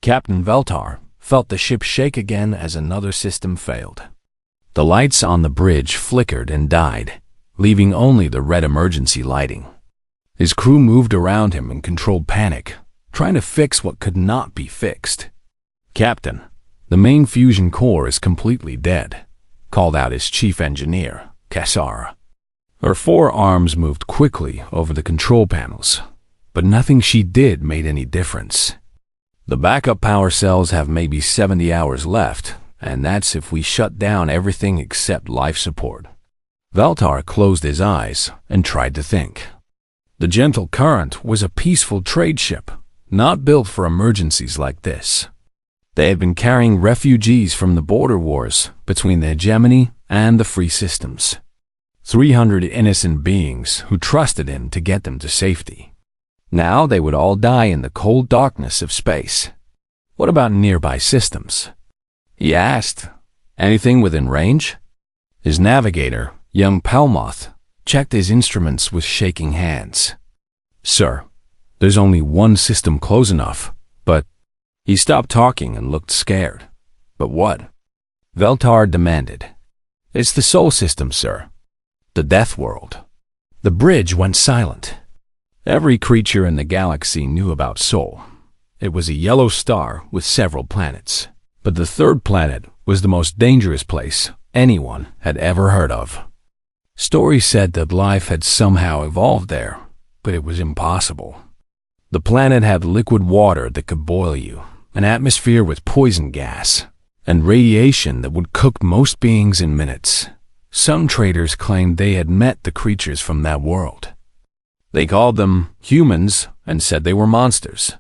Captain Veltar felt the ship shake again as another system failed. The lights on the bridge flickered and died, leaving only the red emergency lighting. His crew moved around him in controlled panic, trying to fix what could not be fixed. "Captain, the main fusion core is completely dead," called out his chief engineer, Cassara. Her forearms moved quickly over the control panels, but nothing she did made any difference. "The backup power cells have maybe 70 hours left, and that's if we shut down everything except life support." Veltar closed his eyes and tried to think. The Gentle Current was a peaceful trade ship, not built for emergencies like this. They had been carrying refugees from the border wars between the hegemony and the free systems. 300 innocent beings who trusted him to get them to safety. Now they would all die in the cold darkness of space. "What about nearby systems?" he asked. "Anything within range?" His navigator, young Pelmoth, checked his instruments with shaking hands. "Sir, there's only one system close enough, but—" He stopped talking and looked scared. "But what?" Veltar demanded. "It's the Sol system, sir. The Death World." The bridge went silent. Every creature in the galaxy knew about Sol. It was a yellow star with several planets, but the third planet was the most dangerous place anyone had ever heard of. Stories said that life had somehow evolved there, but it was impossible. The planet had liquid water that could boil you, an atmosphere with poison gas, and radiation that would cook most beings in minutes. Some traders claimed they had met the creatures from that world. They called them humans and said they were monsters.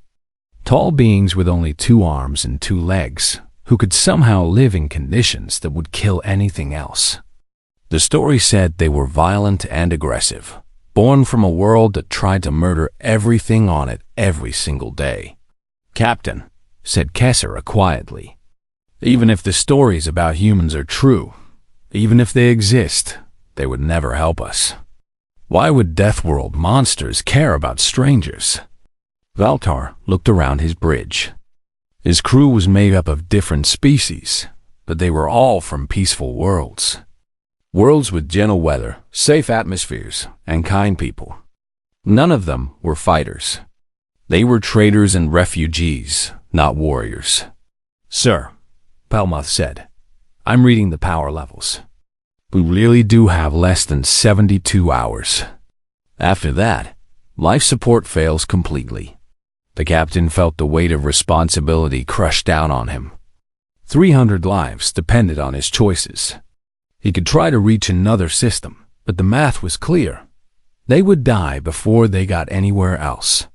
Tall beings with only 2 arms and 2 legs, who could somehow live in conditions that would kill anything else. The story said they were violent and aggressive, born from a world that tried to murder everything on it every single day. "Captain," said Cassara quietly, "even if the stories about humans are true, even if they exist, they would never help us. Why would Deathworld monsters care about strangers?" Veltar looked around his bridge. His crew was made up of different species, but they were all from peaceful worlds. Worlds with gentle weather, safe atmospheres, and kind people. None of them were fighters. They were traders and refugees, not warriors. "Sir," Pelmoth said, "I'm reading the power levels. We really do have less than 72 hours. After that, life support fails completely." The captain felt the weight of responsibility crush down on him. 300 lives depended on his choices. He could try to reach another system, but the math was clear. They would die before they got anywhere else.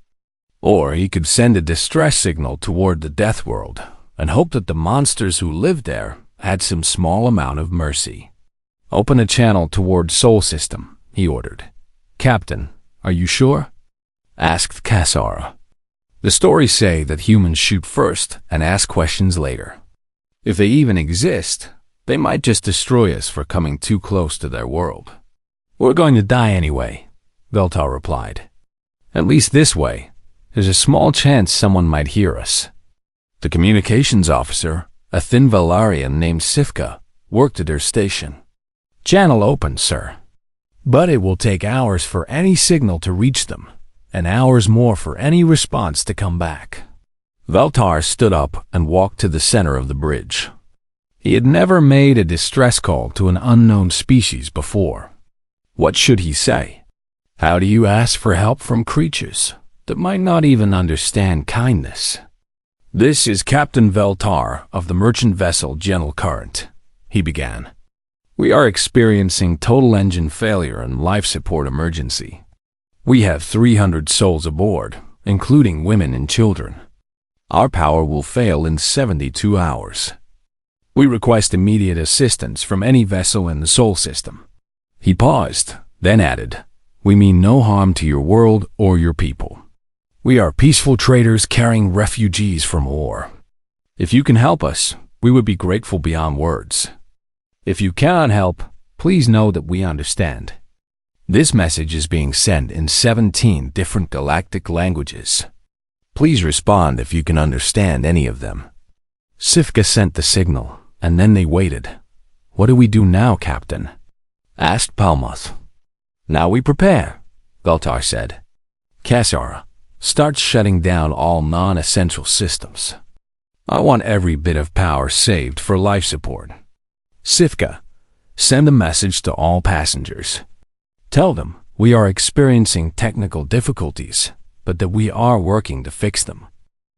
Or he could send a distress signal toward the Death World and hope that the monsters who lived there had some small amount of mercy. "Open a channel toward Sol system," he ordered. "Captain, are you sure?" asked Cassara. "The stories say that humans shoot first and ask questions later. If they even exist, they might just destroy us for coming too close to their world." "We're going to die anyway," Veltar replied. "At least this way, there's a small chance someone might hear us." The communications officer, a thin Valarian named Sifka, worked at her station. "Channel open, sir. But it will take hours for any signal to reach them, and hours more for any response to come back." Veltar stood up and walked to the center of the bridge. He had never made a distress call to an unknown species before. What should he say? How do you ask for help from creatures that might not even understand kindness? "This is Captain Veltar of the merchant vessel Gentle Current," he began. "We are experiencing total engine failure and life support emergency. We have 300 souls aboard, including women and children. Our power will fail in 72 hours. We request immediate assistance from any vessel in the Sol system." He paused, then added, "We mean no harm to your world or your people. We are peaceful traders carrying refugees from war. If you can help us, we would be grateful beyond words. If you cannot help, please know that we understand." This message is being sent in 17 different galactic languages. Please respond if you can understand any of them. Sifka sent the signal, and then they waited. What do we do now, Captain? Asked Palmoth. Now we prepare, Veltar said. Kassara, start shutting down all non-essential systems. I want every bit of power saved for life support. Sifka, send a message to all passengers. Tell them we are experiencing technical difficulties, but that we are working to fix them.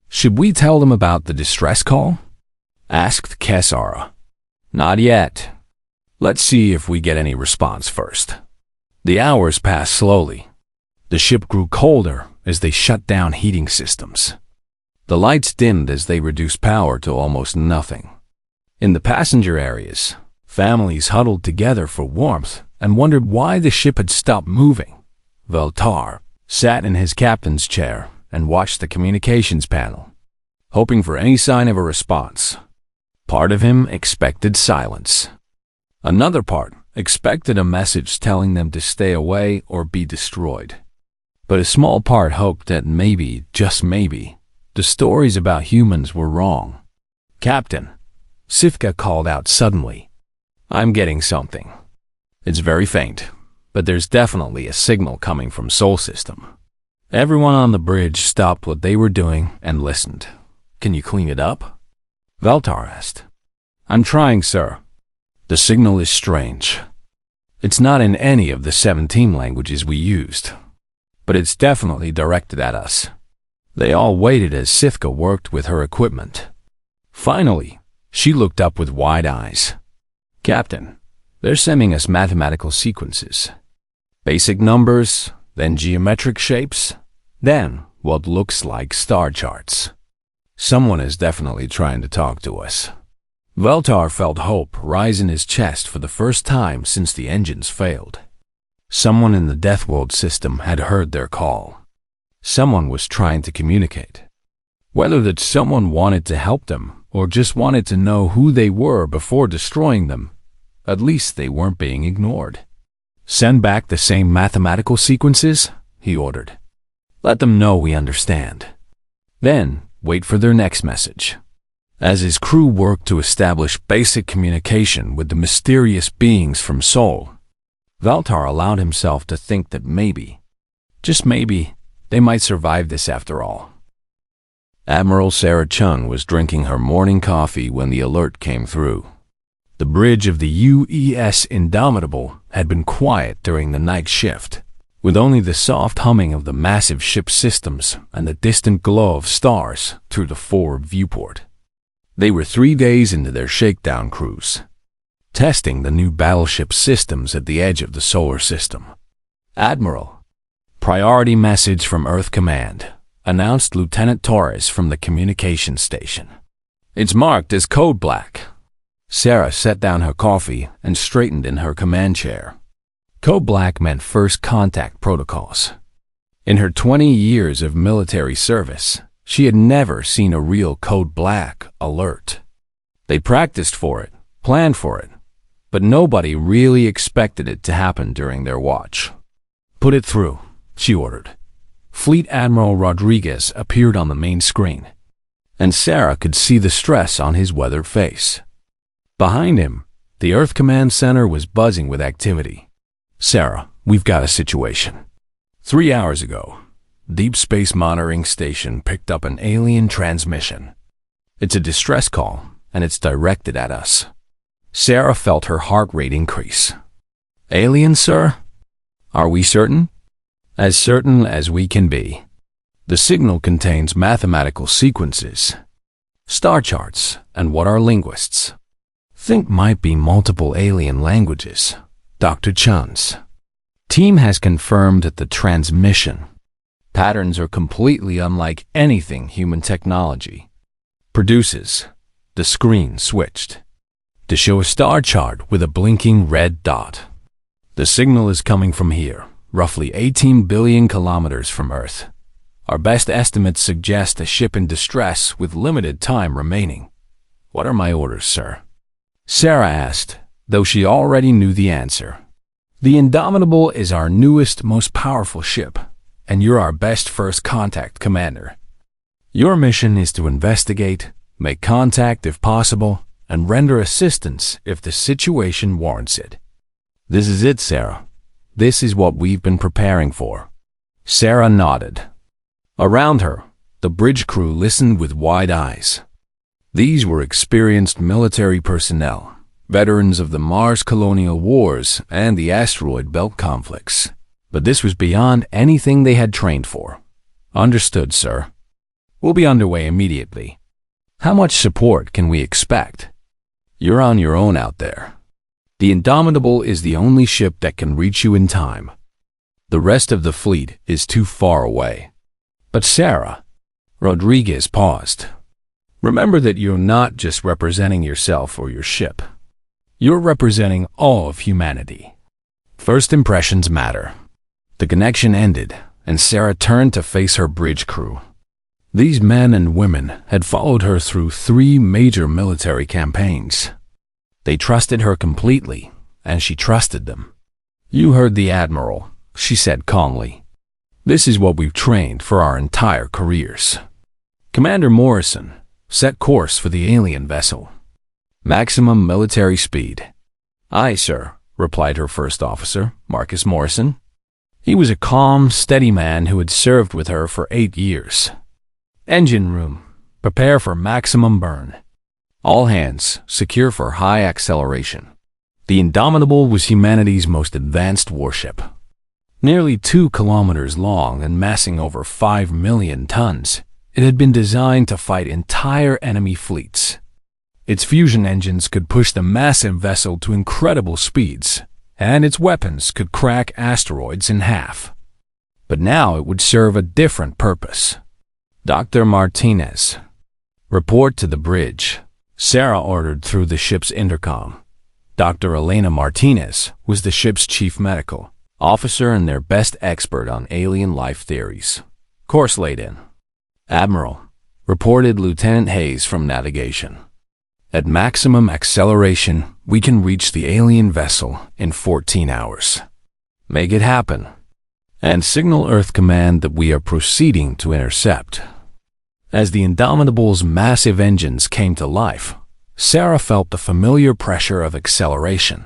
Should we tell them about the distress call? Asked Kassara. Not yet. Let's see if we get any response first. The hours passed slowly. The ship grew colder as they shut down heating systems. The lights dimmed as they reduced power to almost nothing. In the passenger areas, families huddled together for warmth and wondered why the ship had stopped moving. Veltar sat in his captain's chair and watched the communications panel, hoping for any sign of a response. Part of him expected silence. Another part expected a message telling them to stay away or be destroyed. But a small part hoped that maybe, just maybe, the stories about humans were wrong. Captain, Sifka called out suddenly. I'm getting something. It's very faint, but there's definitely a signal coming from Sol System. Everyone on the bridge stopped what they were doing and listened. Can you clean it up? Veltar asked. I'm trying, sir. The signal is strange. It's not in any of the 17 languages we used, but it's definitely directed at us. They all waited as Sifka worked with her equipment. Finally, she looked up with wide eyes. Captain, they're sending us mathematical sequences. Basic numbers, then geometric shapes, then what looks like star charts. Someone is definitely trying to talk to us. Veltar felt hope rise in his chest for the first time since the engines failed. Someone in the Deathworld system had heard their call. Someone was trying to communicate. Whether that someone wanted to help them or just wanted to know who they were before destroying them, at least they weren't being ignored. Send back the same mathematical sequences, he ordered. Let them know we understand. Then wait for their next message. As his crew worked to establish basic communication with the mysterious beings from Sol, Veltar allowed himself to think that maybe, just maybe, they might survive this after all. Admiral Sarah Chung was drinking her morning coffee when the alert came through. The bridge of the UES Indomitable had been quiet during the night shift, with only the soft humming of the massive ship systems and the distant glow of stars through the forward viewport. They were 3 days into their shakedown cruise, testing the new battleship systems at the edge of the solar system. Admiral, priority message from Earth Command, announced Lieutenant Torres from the communication station. It's marked as Code Black. Sarah set down her coffee and straightened in her command chair. Code Black meant first contact protocols. In her 20 years of military service, she had never seen a real Code Black alert. They practiced for it, planned for it, but nobody really expected it to happen during their watch. Put it through, she ordered. Fleet Admiral Rodriguez appeared on the main screen, and Sarah could see the stress on his weathered face. Behind him, the Earth Command Center was buzzing with activity. Sarah, we've got a situation. 3 hours ago, Deep Space Monitoring Station picked up an alien transmission. It's a distress call, and it's directed at us. Sarah felt her heart rate increase. Alien, sir? Are we certain? As certain as we can be. The signal contains mathematical sequences, star charts, and what are linguists think might be multiple alien languages. Dr. Chun's team has confirmed that the transmission patterns are completely unlike anything human technology produces. The screen switched to show a star chart with a blinking red dot. The signal is coming from here, roughly 18 billion kilometers from Earth. Our best estimates suggest a ship in distress with limited time remaining. What are my orders, sir? Sarah asked, though she already knew the answer. The Indomitable is our newest, most powerful ship, and you're our best first contact commander. Your mission is to investigate, make contact if possible, and render assistance if the situation warrants it. This is it, Sarah. This is what we've been preparing for. Sarah nodded. Around her, the bridge crew listened with wide eyes. These were experienced military personnel, veterans of the Mars colonial wars and the asteroid belt conflicts. But this was beyond anything they had trained for. Understood, sir. We'll be underway immediately. How much support can we expect? You're on your own out there. The Indomitable is the only ship that can reach you in time. The rest of the fleet is too far away. But Sarah, Rodriguez paused. Remember that you're not just representing yourself or your ship. You're representing all of humanity. First impressions matter. The connection ended, and Sarah turned to face her bridge crew. These men and women had followed her through 3 major military campaigns. They trusted her completely, and she trusted them. You heard the Admiral, she said calmly. This is what we've trained for our entire careers. Commander Morrison, set course for the alien vessel. Maximum military speed. Aye, sir, replied her first officer, Marcus Morrison. He was a calm, steady man who had served with her for 8 years. Engine room. Prepare for maximum burn. All hands, secure for high acceleration. The Indomitable was humanity's most advanced warship. Nearly 2 kilometers long and massing over 5 million tons, it had been designed to fight entire enemy fleets. Its fusion engines could push the massive vessel to incredible speeds, and its weapons could crack asteroids in half. But now it would serve a different purpose. Dr. Martinez. Report to the bridge. Sarah ordered through the ship's intercom. Dr. Elena Martinez was the ship's chief medical officer and their best expert on alien life theories. Course laid in. Admiral, reported Lieutenant Hayes from navigation. At maximum acceleration, we can reach the alien vessel in 14 hours. Make it happen. And signal Earth Command that we are proceeding to intercept. As the Indomitable's massive engines came to life, Sarah felt the familiar pressure of acceleration.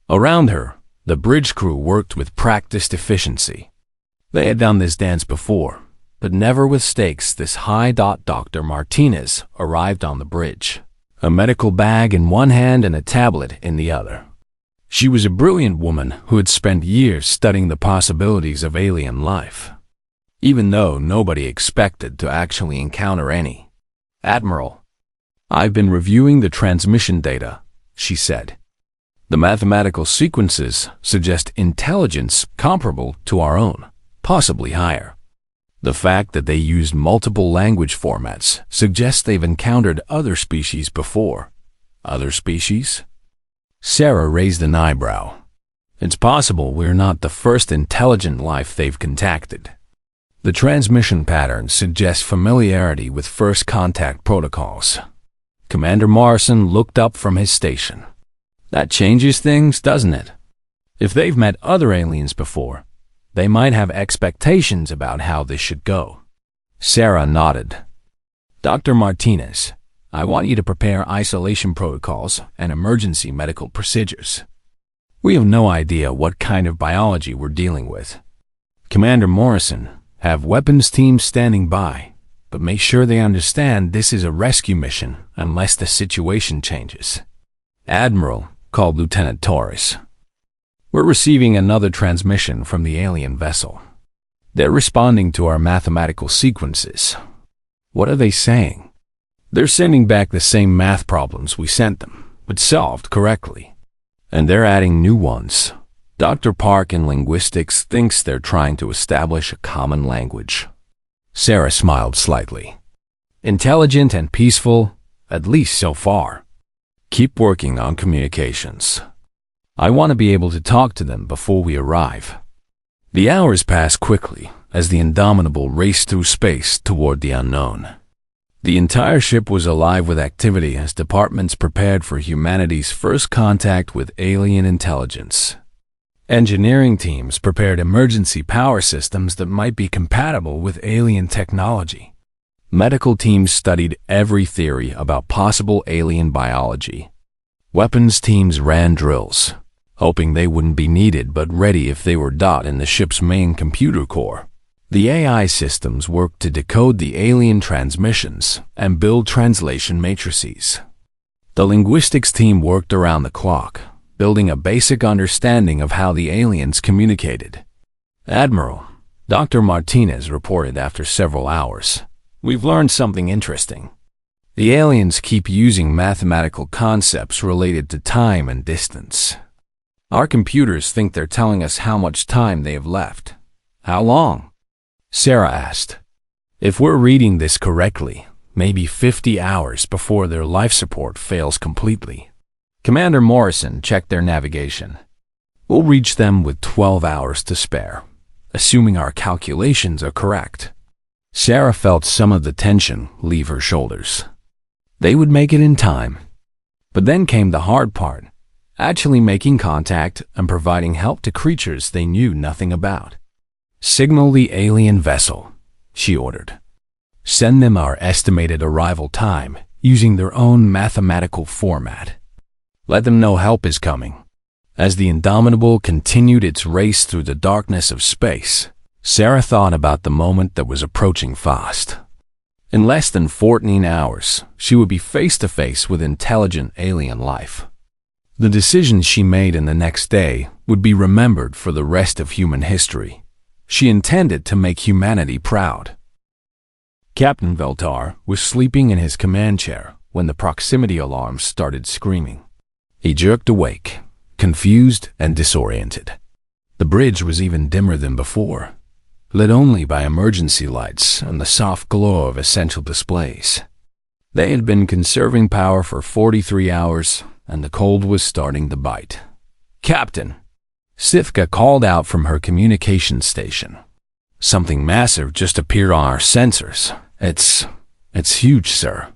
Around her, the bridge crew worked with practiced efficiency. They had done this dance before, but never with stakes this high. Dr. Martinez arrived on the bridge, a medical bag in one hand and a tablet in the other. She was a brilliant woman who had spent years studying the possibilities of alien life, even though nobody expected to actually encounter any. Admiral, I've been reviewing the transmission data, she said. The mathematical sequences suggest intelligence comparable to our own, possibly higher. The fact that they used multiple language formats suggests they've encountered other species before. Other species? Sarah raised an eyebrow. It's possible we're not the first intelligent life they've contacted. The transmission patterns suggest familiarity with first contact protocols. Commander Morrison looked up from his station. That changes things, doesn't it? If they've met other aliens before, they might have expectations about how this should go. Sarah nodded. Dr. Martinez, I want you to prepare isolation protocols and emergency medical procedures. We have no idea what kind of biology we're dealing with. Commander Morrison, have weapons teams standing by, but make sure they understand this is a rescue mission unless the situation changes. Admiral, called Lieutenant Torres. We're receiving another transmission from the alien vessel. They're responding to our mathematical sequences. What are they saying? They're sending back the same math problems we sent them, but solved correctly. And they're adding new ones. Dr. Park in linguistics thinks they're trying to establish a common language. Sarah smiled slightly. Intelligent and peaceful, at least so far. Keep working on communications. I want to be able to talk to them before we arrive. The hours passed quickly as the Indomitable raced through space toward the unknown. The entire ship was alive with activity as departments prepared for humanity's first contact with alien intelligence. Engineering teams prepared emergency power systems that might be compatible with alien technology. Medical teams studied every theory about possible alien biology. Weapons teams ran drills, hoping they wouldn't be needed but ready if they were in the ship's main computer core. The AI systems worked to decode the alien transmissions and build translation matrices. The linguistics team worked around the clock, building a basic understanding of how the aliens communicated. Admiral, Dr. Martinez reported after several hours, "We've learned something interesting. The aliens keep using mathematical concepts related to time and distance. Our computers think they're telling us how much time they have left." "How long?" Sarah asked. "If we're reading this correctly, maybe 50 hours before their life support fails completely." Commander Morrison checked their navigation. "We'll reach them with 12 hours to spare, assuming our calculations are correct." Sarah felt some of the tension leave her shoulders. They would make it in time. But then came the hard part, actually making contact and providing help to creatures they knew nothing about. "Signal the alien vessel," she ordered. "Send them our estimated arrival time using their own mathematical format. Let them know help is coming." As the Indomitable continued its race through the darkness of space, Sarah thought about the moment that was approaching fast. In less than 14 hours, she would be face to face with intelligent alien life. The decisions she made in the next day would be remembered for the rest of human history. She intended to make humanity proud. Captain Veltar was sleeping in his command chair when the proximity alarms started screaming. He jerked awake, confused and disoriented. The bridge was even dimmer than before, lit only by emergency lights and the soft glow of essential displays. They had been conserving power for 43 hours, and the cold was starting to bite. "Captain!" Sifka called out from her communication station. "Something massive just appeared on our sensors. It's huge, sir."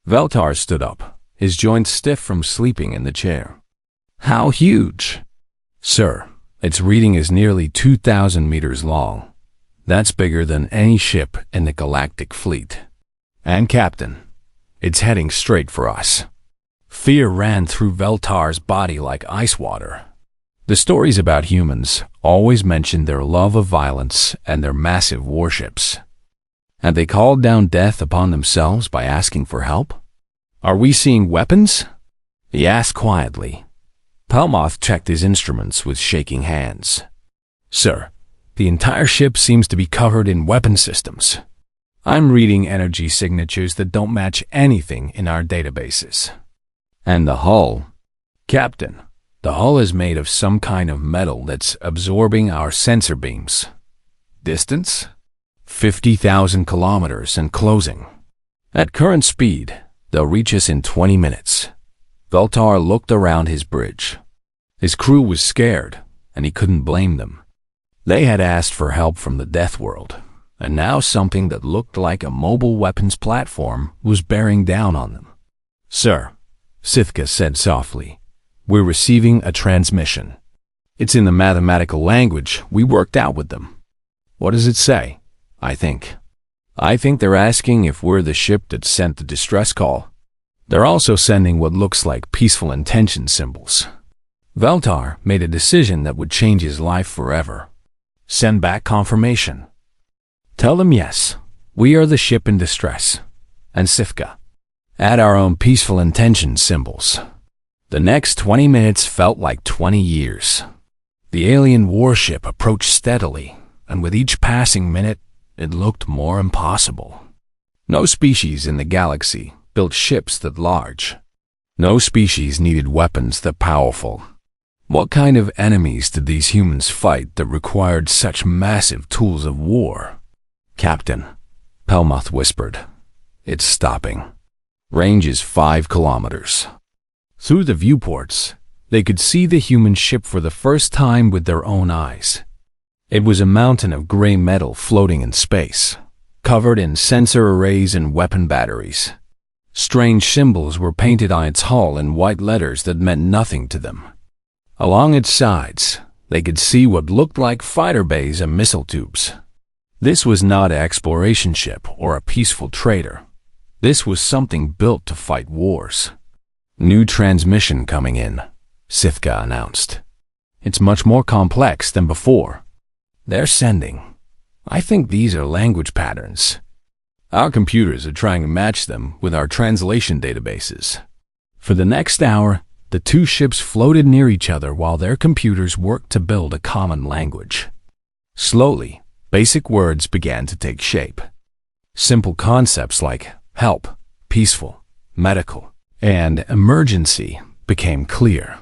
Veltar stood up, his joints stiff from sleeping in the chair. "How huge?" "Sir, its reading is nearly 2,000 meters long. That's bigger than any ship in the Galactic Fleet. And Captain, it's heading straight for us." Fear ran through Veltar's body like ice water. The stories about humans always mentioned their love of violence and their massive warships. Had they called down death upon themselves by asking for help? "Are we seeing weapons?" he asked quietly. Pelmoth checked his instruments with shaking hands. "Sir, the entire ship seems to be covered in weapon systems. I'm reading energy signatures that don't match anything in our databases." "And the hull?" "Captain, the hull is made of some kind of metal that's absorbing our sensor beams." "Distance?" 50,000 kilometers and closing. "At current speed, they'll reach us in 20 minutes. Veltar looked around his bridge. His crew was scared, and he couldn't blame them. They had asked for help from the Death World, and now something that looked like a mobile weapons platform was bearing down on them. "Sir," Sifka said softly, "we're receiving a transmission. It's in the mathematical language we worked out with them." "What does it say?" I think they're asking if we're the ship that sent the distress call. They're also sending what looks like peaceful intention symbols." Veltar made a decision that would change his life forever. "Send back confirmation. Tell them yes, we are the ship in distress. And Sifka, add our own peaceful intention symbols." The next 20 minutes felt like 20 years. The alien warship approached steadily, and with each passing minute, it looked more impossible. No species in the galaxy built ships that large. No species needed weapons that powerful. What kind of enemies did these humans fight that required such massive tools of war? "Captain," Pelmoth whispered, "it's stopping. Range is 5 kilometers. Through the viewports, they could see the human ship for the first time with their own eyes. It was a mountain of gray metal floating in space, covered in sensor arrays and weapon batteries. Strange symbols were painted on its hull in white letters that meant nothing to them. Along its sides, they could see what looked like fighter bays and missile tubes. This was not an exploration ship or a peaceful trader. This was something built to fight wars. New transmission coming in, Sithka announced. It's much more complex than before. They're sending. I think these are language patterns. Our computers are trying to match them with our translation databases. For the next hour, the two ships floated near each other while their computers worked to build a common language. Slowly, basic words began to take shape. Simple concepts like help, peaceful, medical, and emergency became clear.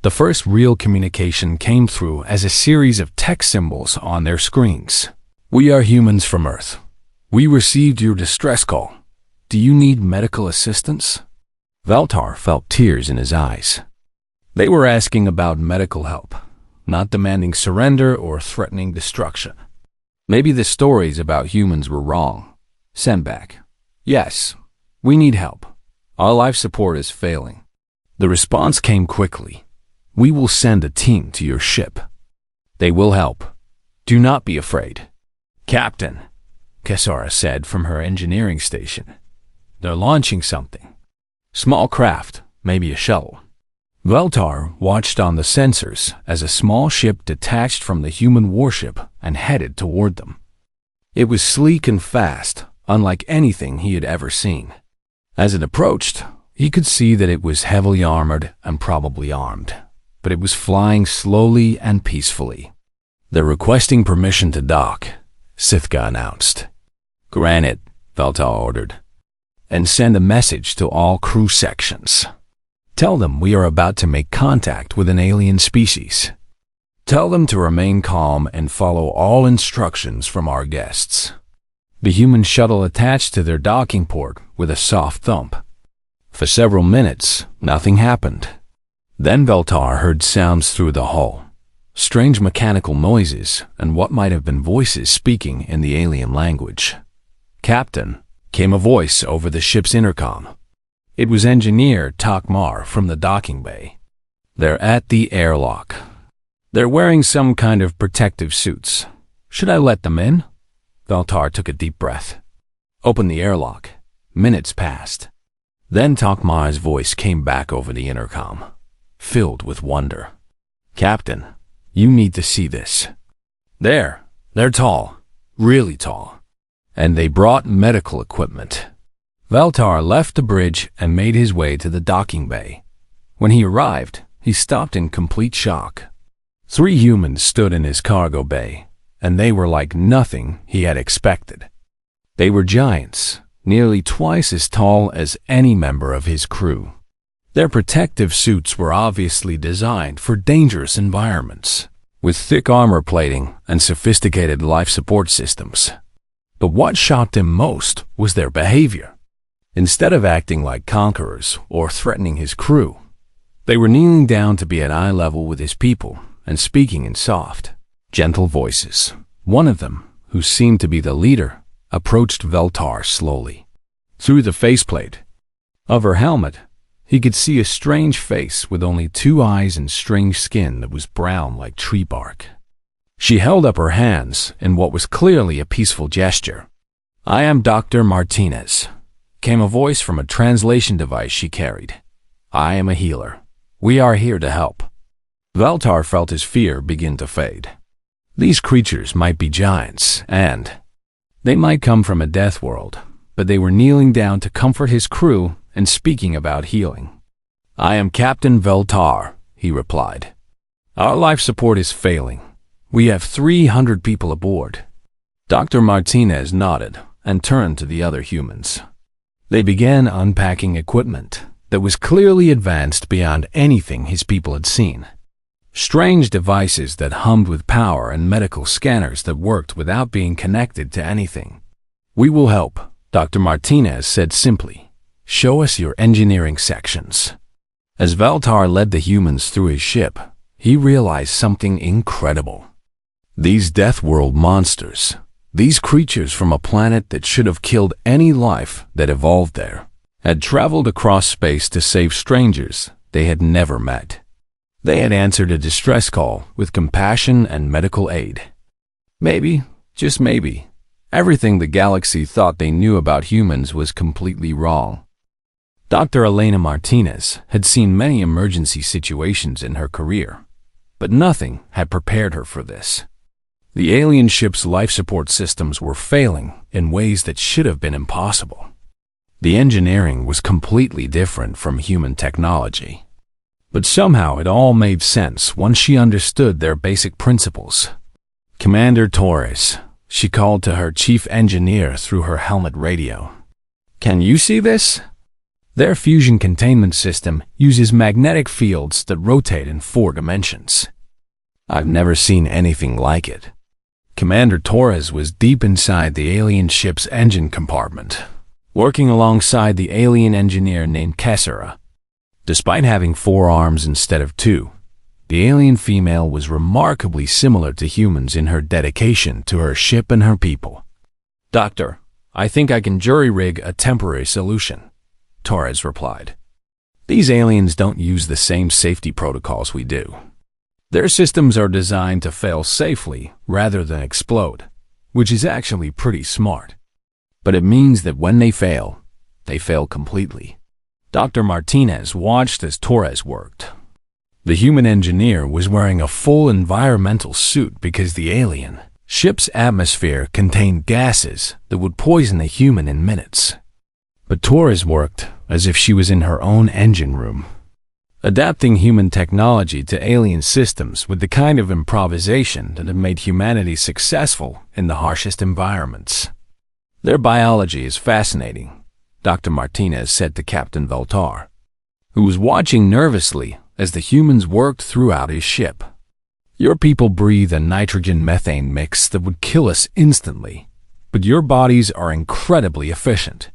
The first real communication came through as a series of text symbols on their screens. We are humans from Earth. We received your distress call. Do you need medical assistance? Veltar felt tears in his eyes. They were asking about medical help, not demanding surrender or threatening destruction. Maybe the stories about humans were wrong. Send back. Yes, we need help. Our life support is failing. The response came quickly. We will send a team to your ship. They will help. Do not be afraid. Captain, Kesara said from her engineering station. They're launching something. Small craft, maybe a shuttle. Veltar watched on the sensors as a small ship detached from the human warship and headed toward them. It was sleek and fast, unlike anything he had ever seen. As it approached, he could see that it was heavily armored and probably armed, but it was flying slowly and peacefully. They're requesting permission to dock, Sithka announced. Grant it, Veltar ordered, and send a message to all crew sections. Tell them we are about to make contact with an alien species. Tell them to remain calm and follow all instructions from our guests. The human shuttle attached to their docking port with a soft thump. For several minutes, nothing happened. Then Veltar heard sounds through the hull. Strange mechanical noises and what might have been voices speaking in the alien language. Captain, came a voice over the ship's intercom. It was engineer Takmar from the docking bay. They're at the airlock. They're wearing some kind of protective suits. Should I let them in? Veltar took a deep breath. Open the airlock. Minutes passed. Then Takmar's voice came back over the intercom, filled with wonder. Captain, you need to see this. They're tall, really tall. And they brought medical equipment. Veltar left the bridge and made his way to the docking bay. When he arrived, he stopped in complete shock. 3 humans stood in his cargo bay, and they were like nothing he had expected. They were giants, nearly twice as tall as any member of his crew. Their protective suits were obviously designed for dangerous environments, with thick armor plating and sophisticated life support systems. But what shocked him most was their behavior. Instead of acting like conquerors or threatening his crew, they were kneeling down to be at eye level with his people and speaking in soft, gentle voices. One of them, who seemed to be the leader, approached Veltar slowly. Through the faceplate of her helmet, he could see a strange face with only 2 eyes and strange skin that was brown like tree bark. She held up her hands in what was clearly a peaceful gesture. I am Dr. Martinez, came a voice from a translation device she carried. I am a healer. We are here to help. Veltar felt his fear begin to fade. These creatures might be giants, and they might come from a death world, but they were kneeling down to comfort his crew and speaking about healing. I am Captain Veltar, he replied. Our life support is failing. We have 300 people aboard. Dr. Martinez nodded and turned to the other humans. They began unpacking equipment that was clearly advanced beyond anything his people had seen. Strange devices that hummed with power and medical scanners that worked without being connected to anything. We will help, Dr. Martinez said simply. Show us your engineering sections. As Veltar led the humans through his ship, he realized something incredible. These Death World monsters, these creatures from a planet that should have killed any life that evolved there, had traveled across space to save strangers they had never met. They had answered a distress call with compassion and medical aid. Maybe, just maybe, Everything the galaxy thought they knew about humans was completely wrong. Dr. Elena Martinez had seen many emergency situations in her career, but nothing had prepared her for this. The alien ship's life support systems were failing in ways that should have been impossible. The engineering was completely different from human technology. But somehow it all made sense once she understood their basic principles. "Commander Torres," she called to her chief engineer through her helmet radio. "Can you see this? Their fusion containment system uses magnetic fields that rotate in 4 dimensions. I've never seen anything like it." Commander Torres was deep inside the alien ship's engine compartment, working alongside the alien engineer named Kessera. Despite having 4 arms instead of 2, the alien female was remarkably similar to humans in her dedication to her ship and her people. "Doctor, I think I can jury-rig a temporary solution," Torres replied. "These aliens don't use the same safety protocols we do. Their systems are designed to fail safely rather than explode, which is actually pretty smart. But it means that when they fail completely." Dr. Martinez watched as Torres worked. The human engineer was wearing a full environmental suit because the alien ship's atmosphere contained gases that would poison a human in minutes. But Torres worked as if she was in her own engine room, adapting human technology to alien systems with the kind of improvisation that had made humanity successful in the harshest environments. "Their biology is fascinating," Dr. Martinez said to Captain Veltar, who was watching nervously as the humans worked throughout his ship. "Your people breathe a nitrogen-methane mix that would kill us instantly, but your bodies are incredibly efficient.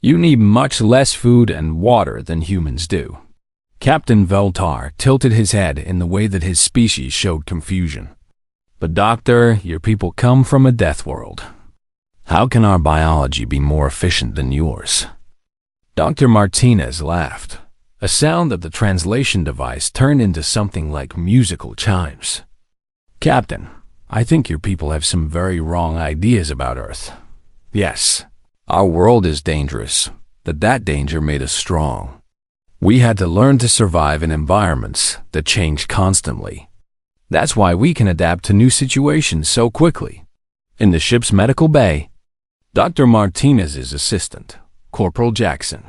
You need much less food and water than humans do." Captain Veltar tilted his head in the way that his species showed confusion. "But doctor, your people come from a death world. How can our biology be more efficient than yours?" Dr. Martinez laughed, a sound that the translation device turned into something like musical chimes. "Captain, I think your people have some very wrong ideas about Earth. Yes, our world is dangerous, but that danger made us strong. We had to learn to survive in environments that change constantly. That's why we can adapt to new situations so quickly." In the ship's medical bay, Dr. Martinez's assistant, Corporal Jackson,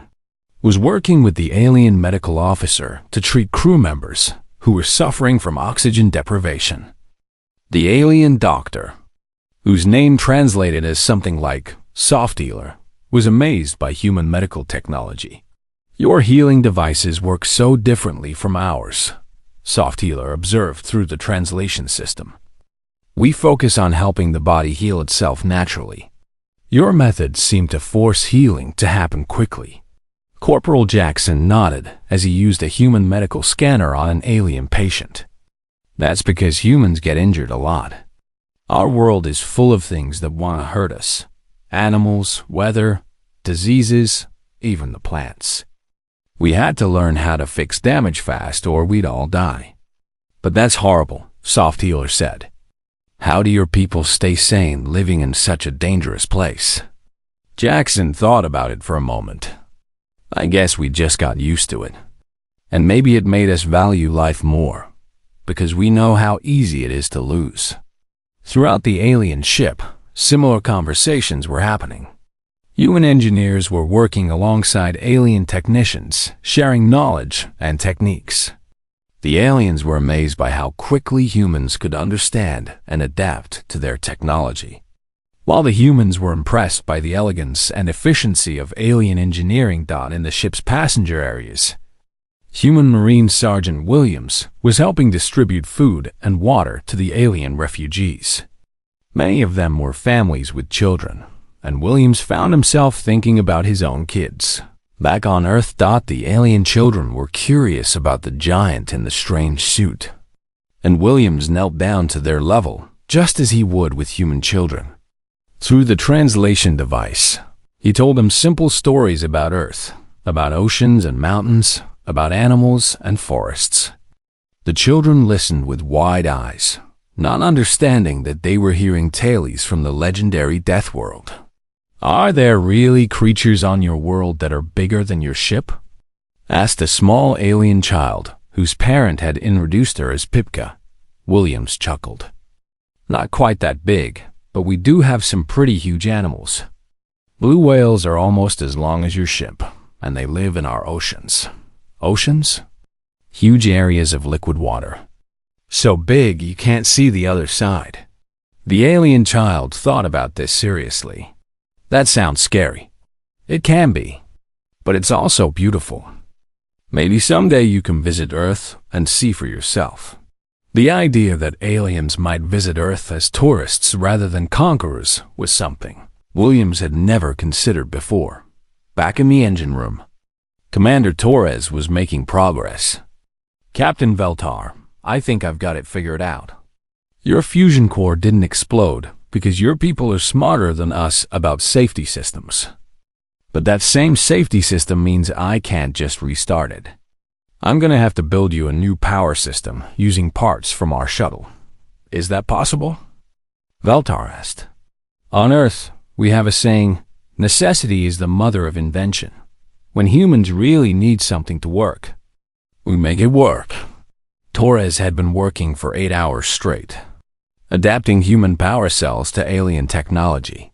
was working with the alien medical officer to treat crew members who were suffering from oxygen deprivation. The alien doctor, whose name translated as something like soft healer, was amazed by human medical technology. "Your healing devices work so differently from ours," Soft Healer observed through the translation system. "We focus on helping the body heal itself naturally. Your methods seem to force healing to happen quickly." Corporal Jackson nodded as he used a human medical scanner on an alien patient. "That's because humans get injured a lot. Our world is full of things that want to hurt us. Animals, weather, diseases, even the plants. We had to learn how to fix damage fast or we'd all die." "But that's horrible," Soft Healer said. "How do your people stay sane living in such a dangerous place?" Jackson thought about it for a moment. "I guess we just got used to it. And maybe it made us value life more, because we know how easy it is to lose." Throughout the alien ship, similar conversations were happening. Human engineers were working alongside alien technicians, sharing knowledge and techniques. The aliens were amazed by how quickly humans could understand and adapt to their technology, while the humans were impressed by the elegance and efficiency of alien engineering done in the ship's passenger areas. Human Marine Sergeant Williams was helping distribute food and water to the alien refugees. Many of them were families with children, and Williams found himself thinking about his own kids. Back on Earth, the alien children were curious about the giant in the strange suit, and Williams knelt down to their level, just as he would with human children. Through the translation device, he told them simple stories about Earth, about oceans and mountains, about animals and forests. The children listened with wide eyes, not understanding that they were hearing tales from the legendary Death World. "Are there really creatures on your world that are bigger than your ship?" asked a small alien child whose parent had introduced her as Pipka. Williams chuckled. "Not quite that big, but we do have some pretty huge animals. Blue whales are almost as long as your ship, and they live in our oceans." Oceans? Huge areas of liquid water. So big you can't see the other side. The alien child thought about this seriously. That sounds scary. It can be, but it's also beautiful. Maybe someday you can visit Earth and see for yourself. The idea that aliens might visit Earth as tourists rather than conquerors was something Williams had never considered before. Back in the engine room, Commander Torres was making progress. "Captain Veltar, I think I've got it figured out. Your fusion core didn't explode because your people are smarter than us about safety systems. But that same safety system means I can't just restart it. I'm going to have to build you a new power system using parts from our shuttle. Is that possible?" Veltar asked. "On Earth, we have a saying, necessity is the mother of invention. When humans really need something to work, we make it work." Torres had been working for 8 hours straight, adapting human power cells to alien technology.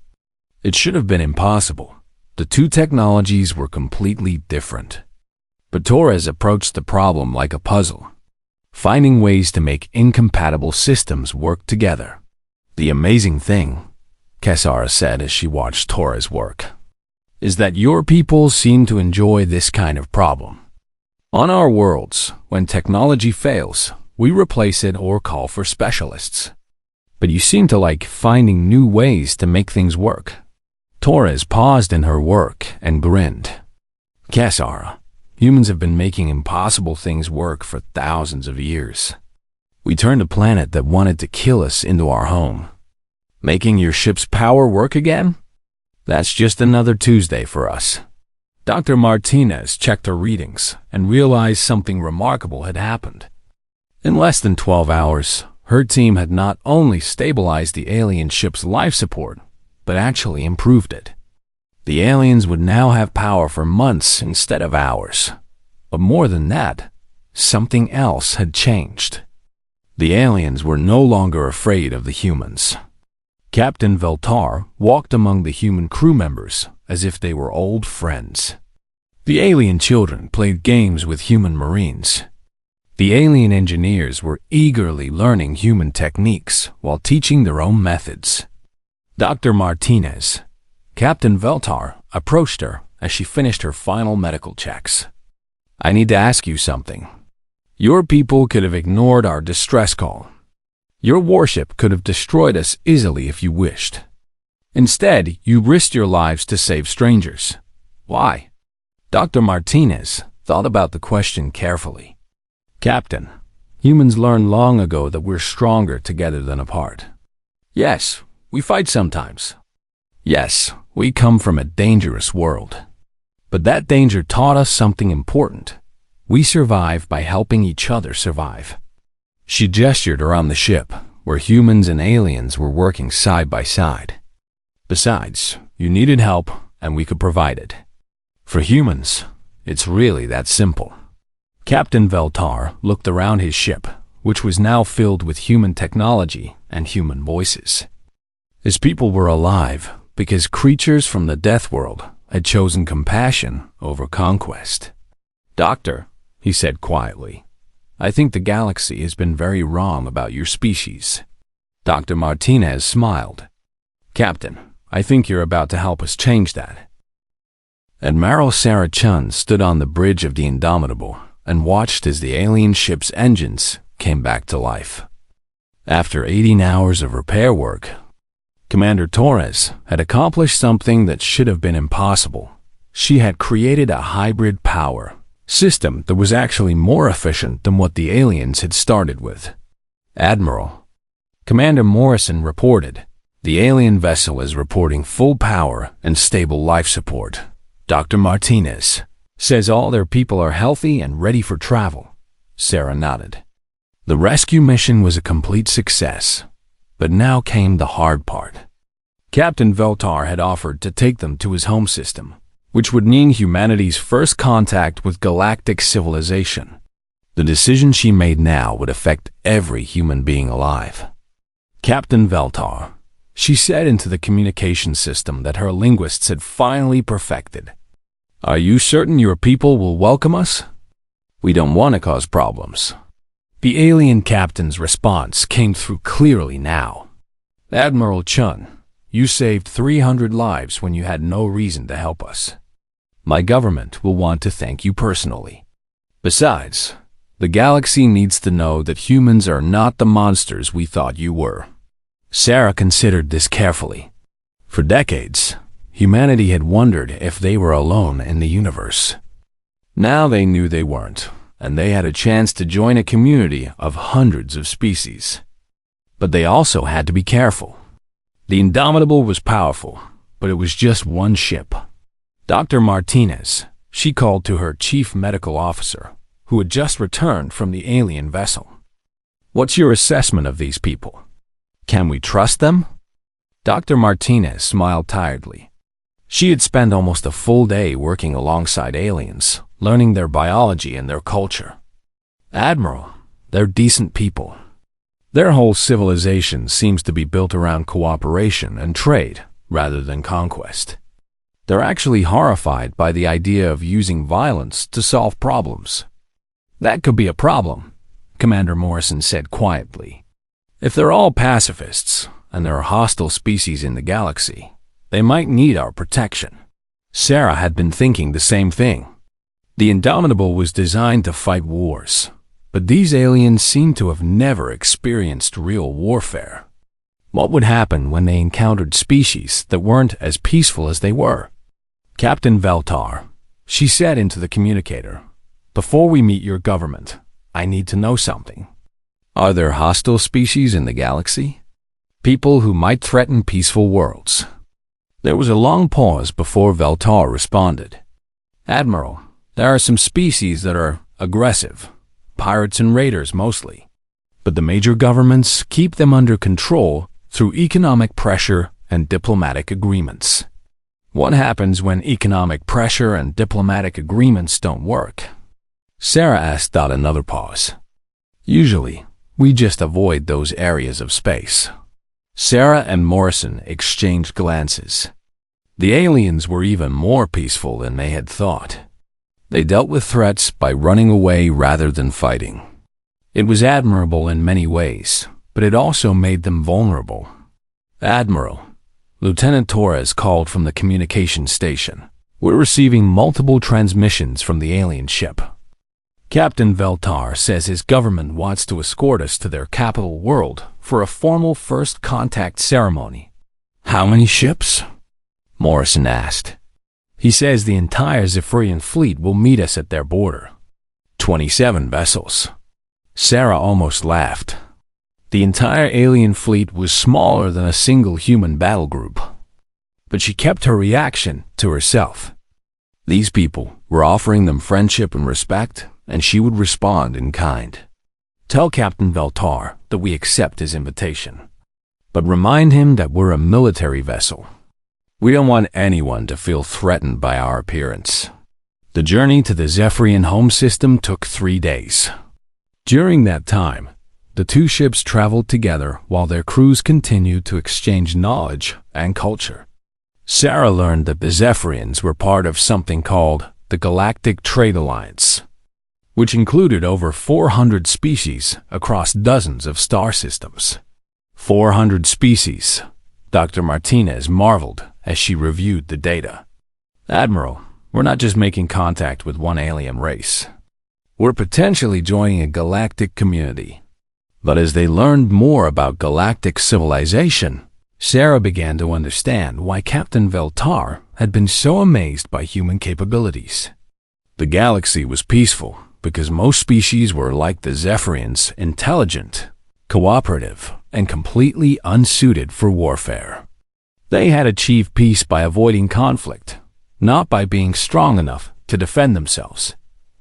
It should have been impossible. The two technologies were completely different. But Torres approached the problem like a puzzle, finding ways to make incompatible systems work together. "The amazing thing," Kesara said as she watched Torres work, "is that your people seem to enjoy this kind of problem. On our worlds, when technology fails, we replace it or call for specialists. But you seem to like finding new ways to make things work." Torres paused in her work and grinned. "Kesara, humans have been making impossible things work for thousands of years. We turned a planet that wanted to kill us into our home. Making your ship's power work again? That's just another Tuesday for us." Dr. Martinez checked her readings and realized something remarkable had happened. In less than 12 hours, her team had not only stabilized the alien ship's life support, but actually improved it. The aliens would now have power for months instead of hours. But more than that, something else had changed. The aliens were no longer afraid of the humans. Captain Veltar walked among the human crew members as if they were old friends. The alien children played games with human marines. The alien engineers were eagerly learning human techniques while teaching their own methods. Dr. Martinez, Captain Veltar, approached her as she finished her final medical checks. "I need to ask you something. Your people could have ignored our distress call. Your warship could have destroyed us easily if you wished. Instead, you risked your lives to save strangers. Why?" Dr. Martinez thought about the question carefully. "Captain, humans learned long ago that we're stronger together than apart. Yes, we fight sometimes. Yes, we come from a dangerous world. But that danger taught us something important. We survive by helping each other survive." She gestured around the ship, where humans and aliens were working side by side. "Besides, you needed help, and we could provide it. For humans, it's really that simple." Captain Veltar looked around his ship, which was now filled with human technology and human voices. His people were alive because creatures from the Death World had chosen compassion over conquest. "Doctor," he said quietly, "I think the galaxy has been very wrong about your species." Dr. Martinez smiled. "Captain, I think you're about to help us change that." Admiral Sarah Chun stood on the bridge of the Indomitable and watched as the alien ship's engines came back to life. After 18 hours of repair work, Commander Torres had accomplished something that should have been impossible. She had created a hybrid power system that was actually more efficient than what the aliens had started with. "Admiral," Commander Morrison reported, "the alien vessel is reporting full power and stable life support. Dr. Martinez says all their people are healthy and ready for travel." Sarah nodded. The rescue mission was a complete success, but now came the hard part. Captain Veltar had offered to take them to his home system, which would mean humanity's first contact with galactic civilization. The decision she made now would affect every human being alive. Captain Veltar, she said into the communication system that her linguists had finally perfected. Are you certain your people will welcome us? We don't want to cause problems. The alien captain's response came through clearly now. Admiral Chun, you saved 300 lives when you had no reason to help us. My government will want to thank you personally. Besides, the galaxy needs to know that humans are not the monsters we thought you were. Sarah considered this carefully. For decades, humanity had wondered if they were alone in the universe. Now they knew they weren't, and they had a chance to join a community of hundreds of species. But they also had to be careful. The Indomitable was powerful, but it was just one ship. Dr. Martinez, she called to her chief medical officer, who had just returned from the alien vessel. What's your assessment of these people? Can we trust them? Dr. Martinez smiled tiredly. She had spent almost a full day working alongside aliens, learning their biology and their culture. Admiral, they're decent people. Their whole civilization seems to be built around cooperation and trade rather than conquest. They're actually horrified by the idea of using violence to solve problems. That could be a problem, Commander Morrison said quietly. If they're all pacifists, and there are hostile species in the galaxy, they might need our protection. Sarah had been thinking the same thing. The Indomitable was designed to fight wars, but these aliens seem to have never experienced real warfare. What would happen when they encountered species that weren't as peaceful as they were? Captain Veltar, she said into the communicator, before we meet your government, I need to know something. Are there hostile species in the galaxy? People who might threaten peaceful worlds. There was a long pause before Veltar responded. Admiral, there are some species that are aggressive, pirates and raiders mostly. But the major governments keep them under control through economic pressure and diplomatic agreements. What happens when economic pressure and diplomatic agreements don't work? Sarah asked without another pause. Usually, we just avoid those areas of space. Sarah and Morrison exchanged glances. The aliens were even more peaceful than they had thought. They dealt with threats by running away rather than fighting. It was admirable in many ways, but it also made them vulnerable. Admiral, Lieutenant Torres called from the communication station. We're receiving multiple transmissions from the alien ship. Captain Veltar says his government wants to escort us to their capital world for a formal first contact ceremony. How many ships? Morrison asked. He says the entire Zephyrian fleet will meet us at their border. 27 vessels. Sarah almost laughed. The entire alien fleet was smaller than a single human battle group. But she kept her reaction to herself. These people were offering them friendship and respect, and she would respond in kind. Tell Captain Veltar that we accept his invitation, but remind him that we're a military vessel. We don't want anyone to feel threatened by our appearance. The journey to the Zephyrian home system took 3 days. During that time, the two ships traveled together while their crews continued to exchange knowledge and culture. Sarah learned that the Zephyrians were part of something called the Galactic Trade Alliance, which included over 400 species across dozens of star systems. 400 species, Dr. Martinez marveled as she reviewed the data. Admiral, we're not just making contact with one alien race. We're potentially joining a galactic community. But as they learned more about galactic civilization, Sarah began to understand why Captain Veltar had been so amazed by human capabilities. The galaxy was peaceful because most species were like the Zephyrians, intelligent, cooperative, and completely unsuited for warfare. They had achieved peace by avoiding conflict, not by being strong enough to defend themselves.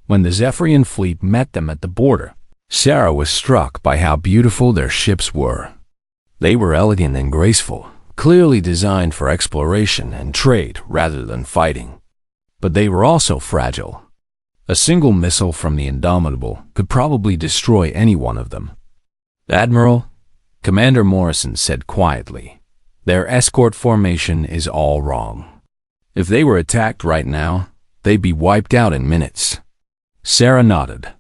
When the Zephyrian fleet met them at the border, Sarah was struck by how beautiful their ships were. They were elegant and graceful, clearly designed for exploration and trade rather than fighting. But they were also fragile. A single missile from the Indomitable could probably destroy any one of them. "Admiral," Commander Morrison said quietly, "their escort formation is all wrong. If they were attacked right now, they'd be wiped out in minutes." Sarah nodded.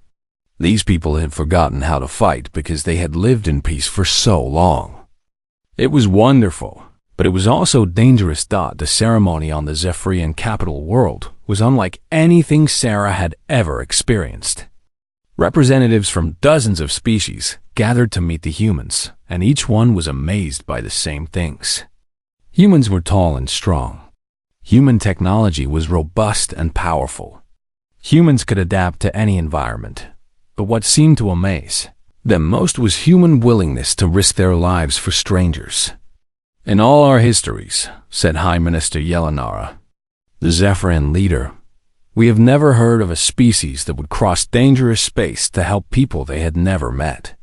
These people had forgotten how to fight because they had lived in peace for so long. It was wonderful, but it was also dangerous. The ceremony on the Zephyrian capital world was unlike anything Sarah had ever experienced. Representatives from dozens of species gathered to meet the humans, and each one was amazed by the same things. Humans were tall and strong. Human technology was robust and powerful. Humans could adapt to any environment. But what seemed to amaze them most was human willingness to risk their lives for strangers. "In all our histories," said High Minister Yelanara, the Zephyrian leader, "we have never heard of a species that would cross dangerous space to help people they had never met.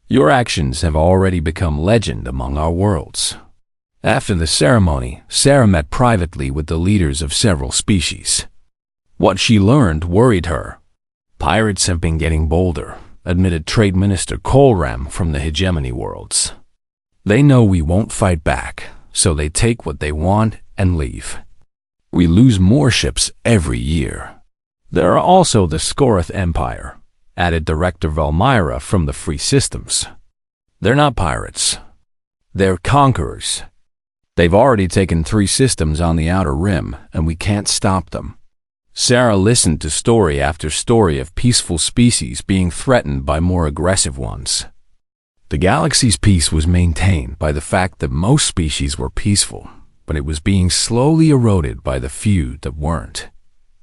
Your actions have already become legend among our worlds." After the ceremony, Sarah met privately with the leaders of several species. What she learned worried her. "Pirates have been getting bolder," admitted Trade Minister Colram from the Hegemony worlds. "They know we won't fight back, so they take what they want and leave. We lose more ships every year." "There are also the Scorath Empire," added Director Valmyra from the Free Systems. "They're not pirates. They're conquerors. They've already taken 3 systems on the Outer Rim, and we can't stop them." Sarah listened to story after story of peaceful species being threatened by more aggressive ones. The galaxy's peace was maintained by the fact that most species were peaceful, but it was being slowly eroded by the few that weren't.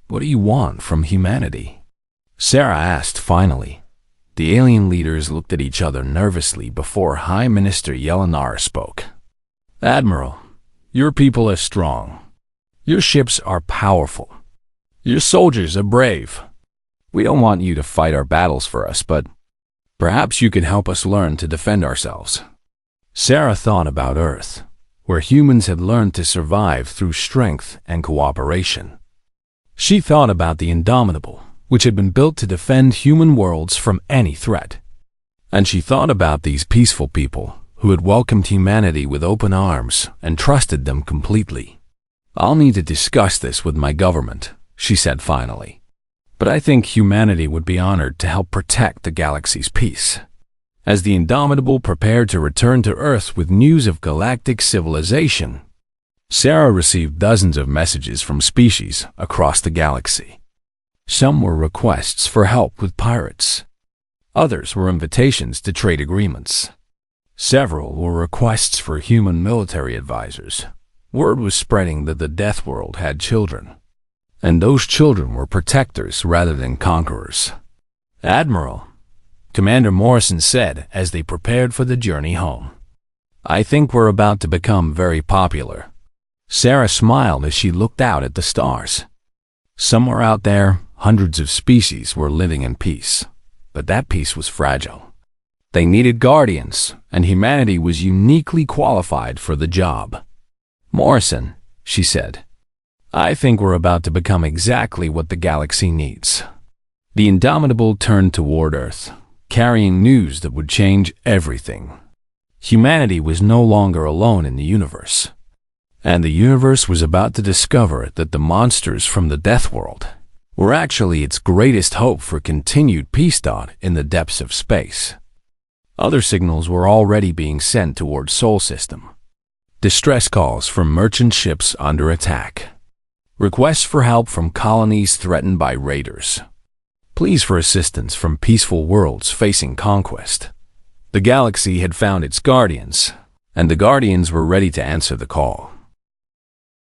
"What do you want from humanity?" Sarah asked finally. The alien leaders looked at each other nervously before High Minister Yelenar spoke. "Admiral, your people are strong. Your ships are powerful. Your soldiers are brave. We don't want you to fight our battles for us, but perhaps you could help us learn to defend ourselves." Sarah thought about Earth, where humans had learned to survive through strength and cooperation. She thought about the Indomitable, which had been built to defend human worlds from any threat. And she thought about these peaceful people who had welcomed humanity with open arms and trusted them completely. "I'll need to discuss this with my government," she said finally. "But I think humanity would be honored to help protect the galaxy's peace." As the Indomitable prepared to return to Earth with news of galactic civilization, Sarah received dozens of messages from species across the galaxy. Some were requests for help with pirates. Others were invitations to trade agreements. Several were requests for human military advisors. Word was spreading that the Death World had children, and those children were protectors rather than conquerors. "Admiral," Commander Morrison said as they prepared for the journey home, "I think we're about to become very popular." Sarah smiled as she looked out at the stars. Somewhere out there, hundreds of species were living in peace, but that peace was fragile. They needed guardians, and humanity was uniquely qualified for the job. "Morrison," she said, "I think we're about to become exactly what the galaxy needs." The Indomitable turned toward Earth, carrying news that would change everything. Humanity was no longer alone in the universe, and the universe was about to discover that the monsters from the Death World were actually its greatest hope for continued peace. In the depths of space, other signals were already being sent toward Sol System. Distress calls from merchant ships under attack. Requests for help from colonies threatened by raiders. Pleas for assistance from peaceful worlds facing conquest. The galaxy had found its guardians, and the guardians were ready to answer the call.